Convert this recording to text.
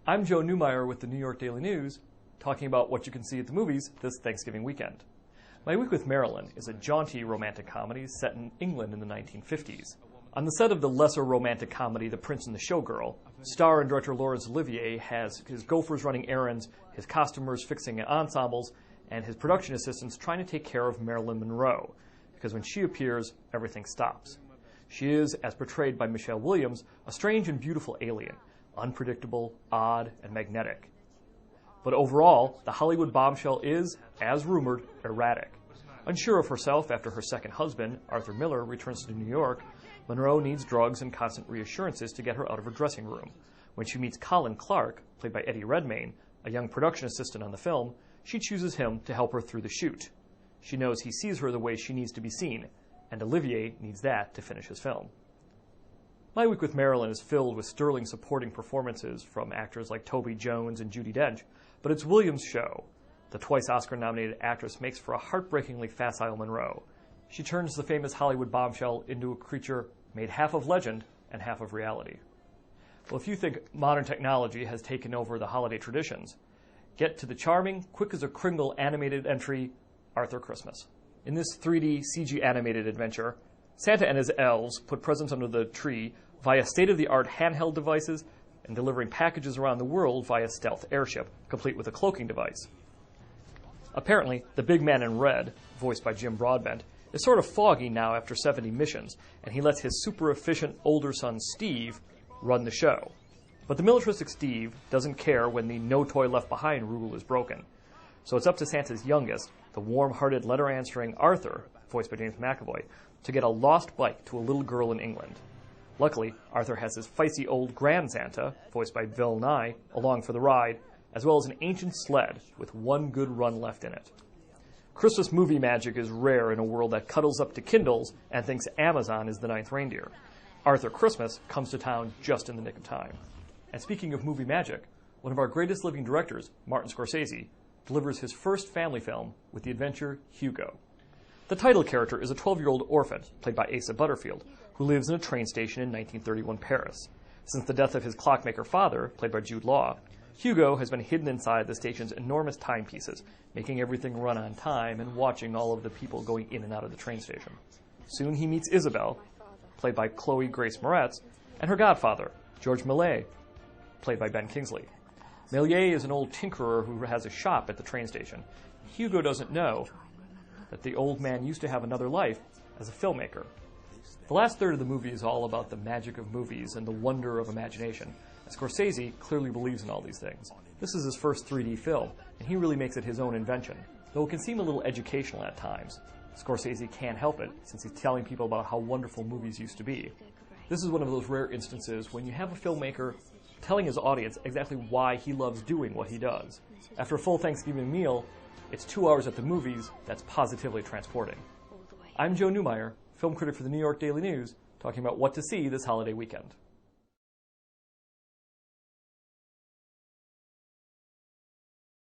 I'm Joe Neumeyer with the New York Daily News, talking about what you can see at the movies this Thanksgiving weekend. My Week with Marilyn is a jaunty romantic comedy set in England in the 1950s. On the set of the lesser romantic comedy The Prince and the Showgirl, star and director Laurence Olivier has his gophers running errands, his costumers fixing ensembles, and his production assistants trying to take care of Marilyn Monroe, because when she appears, everything stops. She is, as portrayed by Michelle Williams, a strange and beautiful alien, unpredictable, odd, and magnetic. But overall, the Hollywood bombshell is, as rumored, erratic. Unsure of herself after her second husband, Arthur Miller, returns to New York, Monroe needs drugs and constant reassurances to get her out of her dressing room. When she meets Colin Clark, played by Eddie Redmayne, a young production assistant on the film, she chooses him to help her through the shoot. She knows he sees her the way she needs to be seen, and Olivier needs that to finish his film. My Week with Marilyn is filled with sterling supporting performances from actors like Toby Jones and Judi Dench, but it's Williams' show. The twice Oscar-nominated actress makes for a heartbreakingly facile Monroe. She turns the famous Hollywood bombshell into a creature made half of legend and half of reality. Well, if you think modern technology has taken over the holiday traditions, get to the charming, quick-as-a-Kringle animated entry, Arthur Christmas. In this 3D CG animated adventure, Santa and his elves put presents under the tree via state-of-the-art handheld devices and delivering packages around the world via stealth airship, complete with a cloaking device. Apparently, the big man in red, voiced by Jim Broadbent, is sort of foggy now after 70 missions, and he lets his super-efficient older son Steve run the show. But the militaristic Steve doesn't care when the no-toy-left-behind rule is broken. So it's up to Santa's youngest, the warm-hearted letter-answering Arthur, voiced by James McAvoy, to get a lost bike to a little girl in England. Luckily, Arthur has his feisty old Grand Santa, voiced by Bill Nye, along for the ride, as well as an ancient sled with one good run left in it. Christmas movie magic is rare in a world that cuddles up to Kindles and thinks Amazon is the ninth reindeer. Arthur Christmas comes to town just in the nick of time. And speaking of movie magic, one of our greatest living directors, Martin Scorsese, delivers his first family film with the adventure Hugo. The title character is a 12-year-old orphan, played by Asa Butterfield, who lives in a train station in 1931 Paris. Since the death of his clockmaker father, played by Jude Law, Hugo has been hidden inside the station's enormous timepieces, making everything run on time and watching all of the people going in and out of the train station. Soon he meets Isabel, played by Chloe Grace Moretz, and her godfather, George Méliès, played by Ben Kingsley. Méliès is an old tinkerer who has a shop at the train station. Hugo doesn't know that the old man used to have another life as a filmmaker. The last third of the movie is all about the magic of movies and the wonder of imagination. Scorsese clearly believes in all these things. This is his first 3D film, and he really makes it his own invention. Though it can seem a little educational at times, Scorsese can't help it since he's telling people about how wonderful movies used to be. This is one of those rare instances when you have a filmmaker telling his audience exactly why he loves doing what he does. After a full Thanksgiving meal, it's 2 hours at the movies that's positively transporting. I'm Joe Neumeyer, film critic for the New York Daily News, talking about what to see this holiday weekend.